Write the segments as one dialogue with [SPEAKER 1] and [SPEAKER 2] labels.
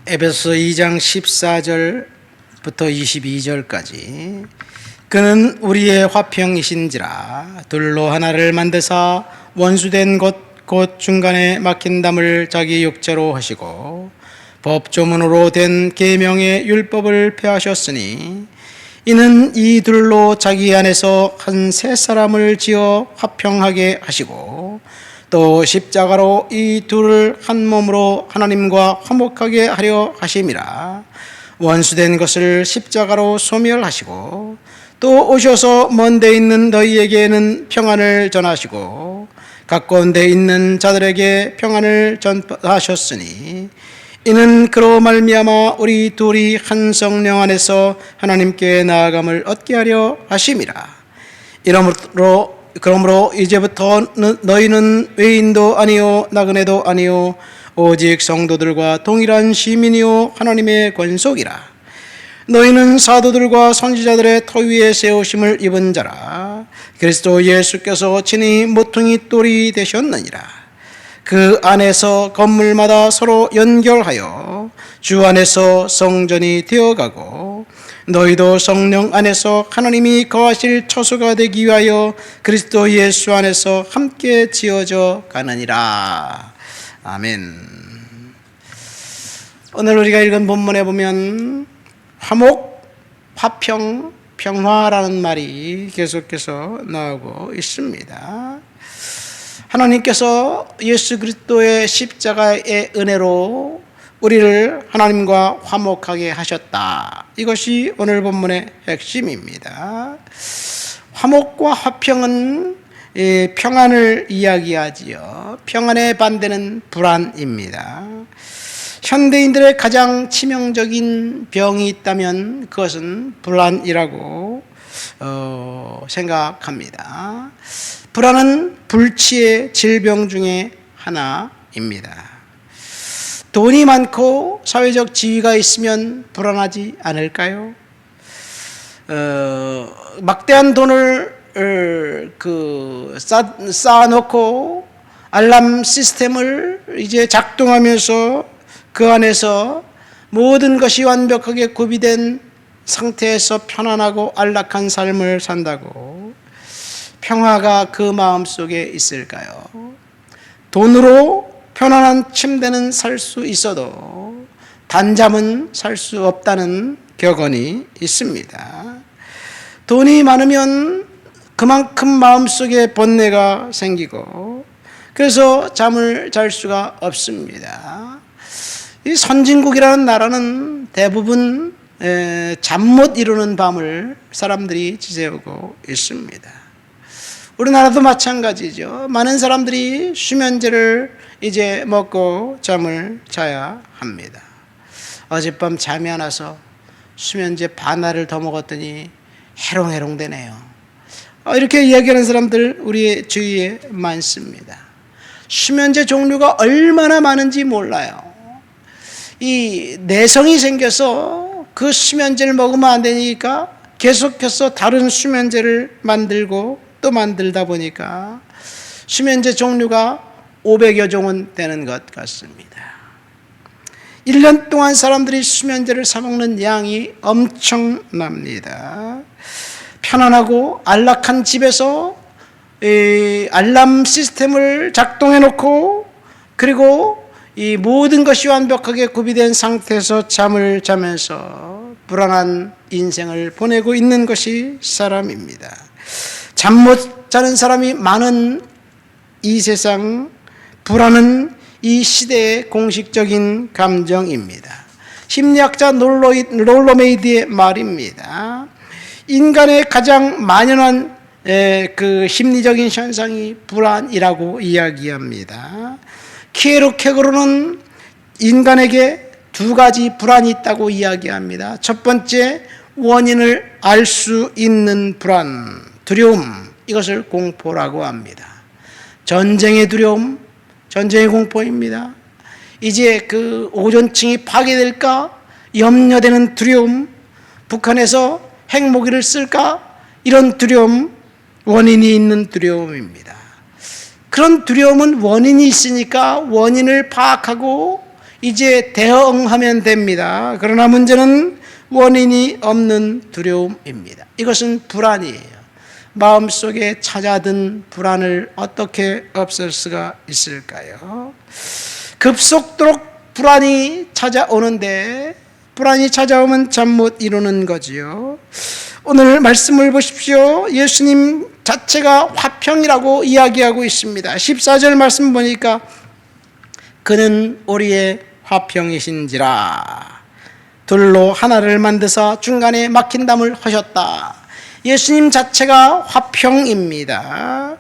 [SPEAKER 1] 에베소서 2장 14절부터 22절까지 그는 우리의 화평이신지라 둘로 하나를 만드사 원수된 것 곧 중간에 막힌 담을 자기 육체로 하시고 법조문으로 된 계명의 율법을 폐하셨으니 이는 이 둘로 자기 안에서 한 새 사람을 지어 화평하게 하시고 또 십자가로 이 둘을 한 몸으로 하나님과 화목하게 하려 하심이라. 원수된 것을 십자가로 소멸하시고 또 오셔서 먼 데 있는 너희에게는 평안을 전하시고 가까운 데 있는 자들에게 평안을 전하셨으니 이는 그로 말미암아 우리 둘이 한 성령 안에서 하나님께 나아감을 얻게 하려 하심이라. 그러므로 이제부터 너희는 외인도 아니요 나그네도 아니요 오직 성도들과 동일한 시민이요 하나님의 권속이라. 너희는 사도들과 선지자들의 터 위에 세우심을 입은 자라. 그리스도 예수께서 친히 모퉁이 돌이 되셨느니라. 그 안에서 건물마다 서로 연결하여 주 안에서 성전이 되어가고 너희도 성령 안에서 하나님이 거하실 처소가 되기 위하여 그리스도 예수 안에서 함께 지어져 가느니라. 아멘. 오늘 우리가 읽은 본문에 보면 화목, 화평, 평화라는 말이 계속해서 나오고 있습니다. 하나님께서 예수 그리스도의 십자가의 은혜로 우리를 하나님과 화목하게 하셨다. 이것이 오늘 본문의 핵심입니다. 화목과 화평은 평안을 이야기하지요. 평안의 반대는 불안입니다. 현대인들의 가장 치명적인 병이 있다면 그것은 불안이라고 생각합니다. 불안은 불치의 질병 중에 하나입니다. 돈이 많고 사회적 지위가 있으면 불안하지 않을까요? 막대한 돈을 쌓아놓고 알람 시스템을 이제 작동하면서 그 안에서 모든 것이 완벽하게 구비된 상태에서 편안하고 안락한 삶을 산다고 평화가 그 마음속에 있을까요? 돈으로 편안한 침대는 살 수 있어도 단잠은 살 수 없다는 격언이 있습니다. 돈이 많으면 그만큼 마음속에 번뇌가 생기고 그래서 잠을 잘 수가 없습니다. 이 선진국이라는 나라는 대부분 잠 못 이루는 밤을 사람들이 지새우고 있습니다. 우리나라도 마찬가지죠. 많은 사람들이 수면제를 이제 먹고 잠을 자야 합니다. 어젯밤 잠이 안 와서 수면제 반알을 더 먹었더니 해롱해롱 되네요. 이렇게 이야기하는 사람들 우리의 주위에 많습니다. 수면제 종류가 얼마나 많은지 몰라요. 이 내성이 생겨서 그 수면제를 먹으면 안 되니까 계속해서 다른 수면제를 만들고 또 만들다 보니까 수면제 종류가 500여 종은 되는 것 같습니다. 1년 동안 사람들이 수면제를 사 먹는 양이 엄청납니다. 편안하고 안락한 집에서 알람 시스템을 작동해 놓고 그리고 이 모든 것이 완벽하게 구비된 상태에서 잠을 자면서 불안한 인생을 보내고 있는 것이 사람입니다. 잠 못 자는 사람이 많은 이 세상, 불안은 이 시대의 공식적인 감정입니다. 심리학자 롤로메이드의 말입니다. 인간의 가장 만연한 그 심리적인 현상이 불안이라고 이야기합니다. 키에르케고르는 인간에게 두 가지 불안이 있다고 이야기합니다. 첫 번째, 원인을 알 수 있는 불안, 두려움, 이것을 공포라고 합니다. 전쟁의 두려움, 전쟁의 공포입니다. 이제 그 오존층이 파괴될까 염려되는 두려움, 북한에서 핵무기를 쓸까 이런 두려움, 원인이 있는 두려움입니다. 그런 두려움은 원인이 있으니까 원인을 파악하고 이제 대응하면 됩니다. 그러나 문제는 원인이 없는 두려움입니다. 이것은 불안이에요. 마음속에 찾아든 불안을 어떻게 없앨 수가 있을까요? 급속도로 불안이 찾아오는데 불안이 찾아오면 잠 못 이루는 거지요. 오늘 말씀을 보십시오. 예수님 자체가 화평이라고 이야기하고 있습니다. 14절 말씀 보니까 그는 우리의 화평이신지라 둘로 하나를 만드사 중간에 막힌 담을 하셨다. 예수님 자체가 화평입니다.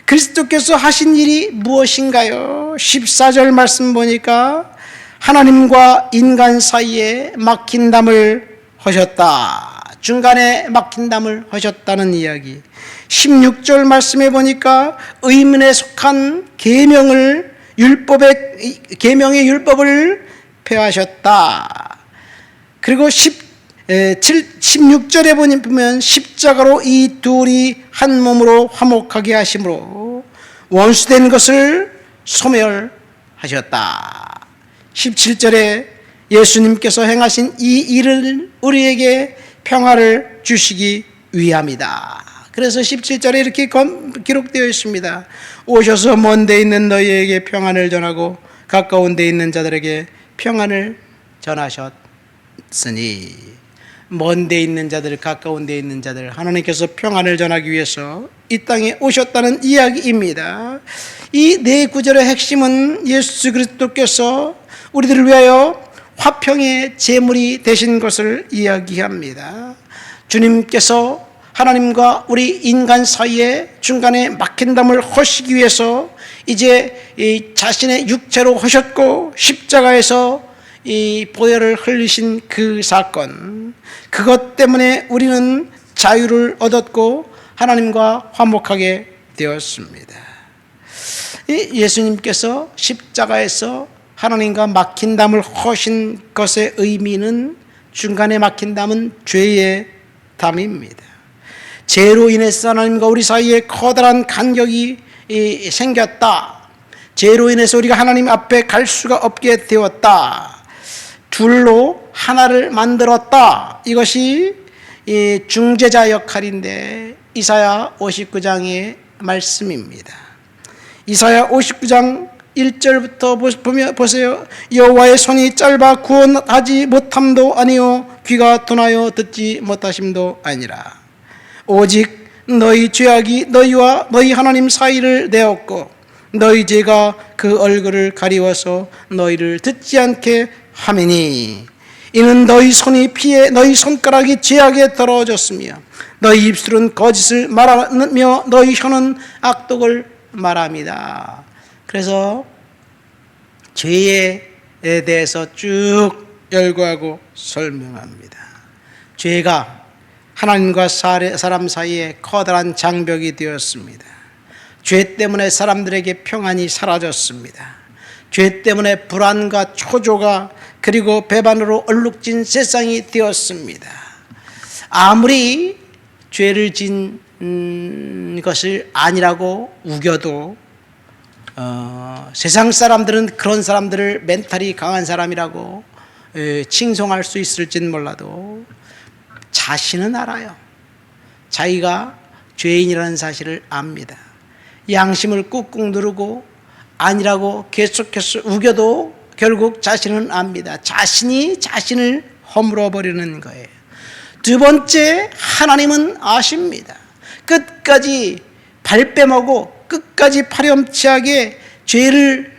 [SPEAKER 1] 그리스도께서 하신 일이 무엇인가요? 14절 말씀 보니까 하나님과 인간 사이에 막힌 담을 하셨다. 중간에 막힌 담을 하셨다는 이야기. 16절 말씀에 보니까 의문에 속한 계명의 율법을 폐하셨다. 그리고 16절에 보면 십자가로 이 둘이 한 몸으로 화목하게 하심으로 원수된 것을 소멸하셨다. 17절에 예수님께서 행하신 이 일을 우리에게 평화를 주시기 위함이다. 그래서 17절에 이렇게 기록되어 있습니다. 오셔서 먼 데 있는 너희에게 평안을 전하고 가까운 데 있는 자들에게 평안을 전하셨으니, 먼 데 있는 자들, 가까운 데 있는 자들, 하나님께서 평안을 전하기 위해서 이 땅에 오셨다는 이야기입니다. 이 네 구절의 핵심은 예수 그리스도께서 우리들을 위하여 화평의 제물이 되신 것을 이야기합니다. 주님께서 하나님과 우리 인간 사이에 중간에 막힌 담을 허시기 위해서 이제 이 자신의 육체로 하셨고 십자가에서 이 보혈을 흘리신 그 사건, 그것 때문에 우리는 자유를 얻었고 하나님과 화목하게 되었습니다. 예수님께서 십자가에서 하나님과 막힌 담을 허신 것의 의미는, 중간에 막힌 담은 죄의 담입니다. 죄로 인해서 하나님과 우리 사이에 커다란 간격이 생겼다. 죄로 인해서 우리가 하나님 앞에 갈 수가 없게 되었다. 둘로 하나를 만들었다. 이것이 중재자 역할인데 이사야 59장의 말씀입니다. 이사야 59장 1절부터 보세요. 여호와의 손이 짧아 구원하지 못함도 아니요 귀가 둔하여 듣지 못하심도 아니라 오직 너희 죄악이 너희와 너희 하나님 사이를 내었고 너희 죄가 그 얼굴을 가리워서 너희를 듣지 않게 하매니 이는 너희 손이 피해 너희 손가락이 죄악에 더러워졌으며 너희 입술은 거짓을 말하며 너희 혀는 악독을 말합니다. 그래서 죄에 대해서 쭉 열거하고 설명합니다. 죄가 하나님과 사람 사이에 커다란 장벽이 되었습니다. 죄 때문에 사람들에게 평안이 사라졌습니다. 죄 때문에 불안과 초조가 그리고 배반으로 얼룩진 세상이 되었습니다. 아무리 죄를 진 것을 아니라고 우겨도 세상 사람들은 그런 사람들을 멘탈이 강한 사람이라고 칭송할 수 있을진 몰라도 자신은 알아요. 자기가 죄인이라는 사실을 압니다. 양심을 꾹꾹 누르고 아니라고 계속해서 우겨도 결국 자신은 압니다. 자신이 자신을 허물어 버리는 거예요. 두 번째, 하나님은 아십니다. 끝까지 발뺌하고 끝까지 파렴치하게 죄를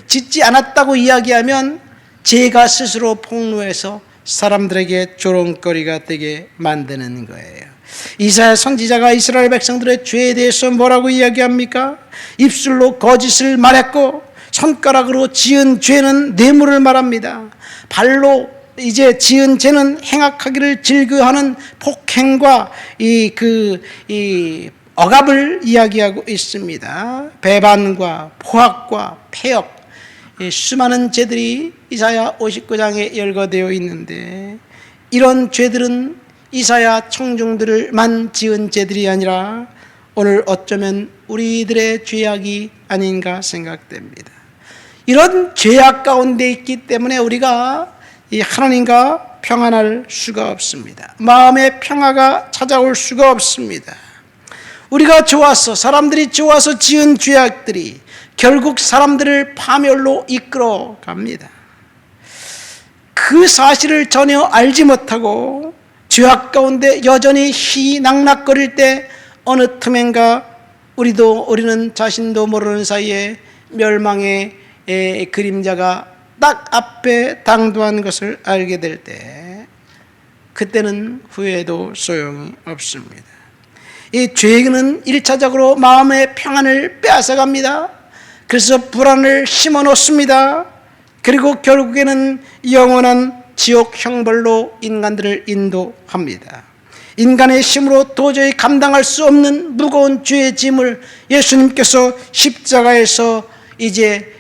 [SPEAKER 1] 짓지 않았다고 이야기하면 죄가 스스로 폭로해서 사람들에게 조롱거리가 되게 만드는 거예요. 이사야 선지자가 이스라엘 백성들의 죄에 대해서 뭐라고 이야기합니까? 입술로 거짓을 말했고 손가락으로 지은 죄는 뇌물을 말합니다. 발로 이제 지은 죄는 행악하기를 즐겨하는 폭행과 이 억압을 이야기하고 있습니다. 배반과 포악과 폐역, 수많은 죄들이 이사야 59장에 열거되어 있는데 이런 죄들은 이사야 청중들만 지은 죄들이 아니라 오늘 어쩌면 우리들의 죄악이 아닌가 생각됩니다. 이런 죄악 가운데 있기 때문에 우리가 이 하나님과 평안할 수가 없습니다. 마음의 평화가 찾아올 수가 없습니다. 우리가 좋아서, 사람들이 좋아서 지은 죄악들이 결국 사람들을 파멸로 이끌어 갑니다. 그 사실을 전혀 알지 못하고 죄악 가운데 여전히 희낙낙거릴 때 어느 틈엔가 우리는 자신도 모르는 사이에 멸망의 그림자가 딱 앞에 당도한 것을 알게 될 때, 그때는 후회도 소용이 없습니다. 이 죄는 1차적으로 마음의 평안을 빼앗아갑니다. 그래서 불안을 심어놓습니다. 그리고 결국에는 영원한 지옥 형벌로 인간들을 인도합니다. 인간의 힘으로 도저히 감당할 수 없는 무거운 죄의 짐을 예수님께서 십자가에서 이제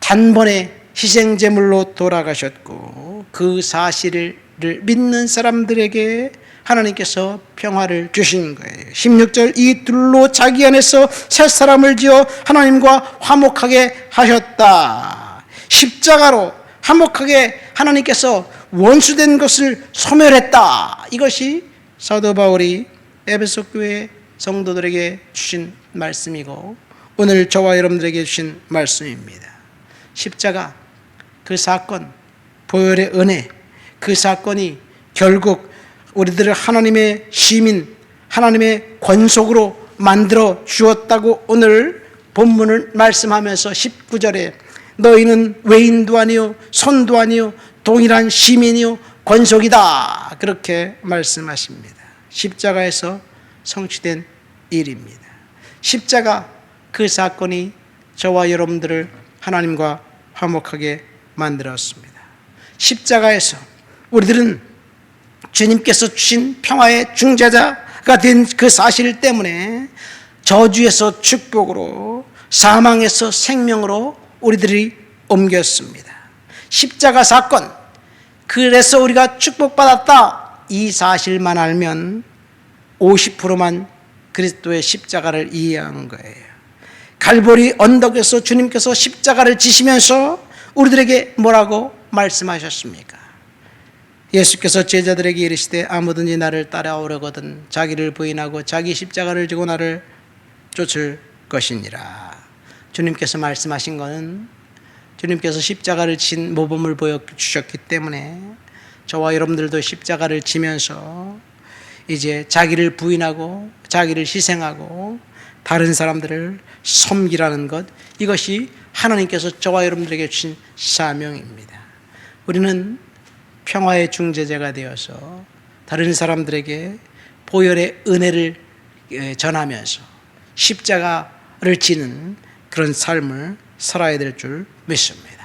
[SPEAKER 1] 단번에 희생제물로 돌아가셨고, 그 사실을 믿는 사람들에게 하나님께서 평화를 주신 거예요. 16절, 이 둘로 자기 안에서 새 사람을 지어 하나님과 화목하게 하셨다. 십자가로 화목하게 하나님께서 원수된 것을 소멸했다. 이것이 사도 바울이 에베소 교회 성도들에게 주신 말씀이고, 오늘 저와 여러분들에게 주신 말씀입니다. 십자가, 그 사건, 보혈의 은혜, 그 사건이 결국 우리들을 하나님의 시민, 하나님의 권속으로 만들어 주었다고 오늘 본문을 말씀하면서 19절에 너희는 외인도 아니요 손도 아니요 동일한 시민이요 권속이다, 그렇게 말씀하십니다. 십자가에서 성취된 일입니다. 십자가, 그 사건이 저와 여러분들을 하나님과 화목하게 만들었습니다. 십자가에서 우리들은 주님께서 주신 평화의 중재자가 된 그 사실 때문에 저주에서 축복으로, 사망에서 생명으로 우리들이 옮겼습니다. 십자가 사건, 그래서 우리가 축복받았다, 이 사실만 알면 50%만 그리스도의 십자가를 이해한 거예요. 갈보리 언덕에서 주님께서 십자가를 지시면서 우리들에게 뭐라고 말씀하셨습니까? 예수께서 제자들에게 이르시되 아무든지 나를 따라오려거든 자기를 부인하고 자기 십자가를 지고 나를 쫓을 것이니라. 주님께서 말씀하신 것은 주님께서 십자가를 진 모범을 보여주셨기 때문에 저와 여러분들도 십자가를 지면서 이제 자기를 부인하고 자기를 희생하고 다른 사람들을 섬기라는 것, 이것이 하나님께서 저와 여러분들에게 주신 사명입니다. 우리는 평화의 중재자가 되어서 다른 사람들에게 보혈의 은혜를 전하면서 십자가를 지는 그런 삶을 살아야 될 줄 믿습니다.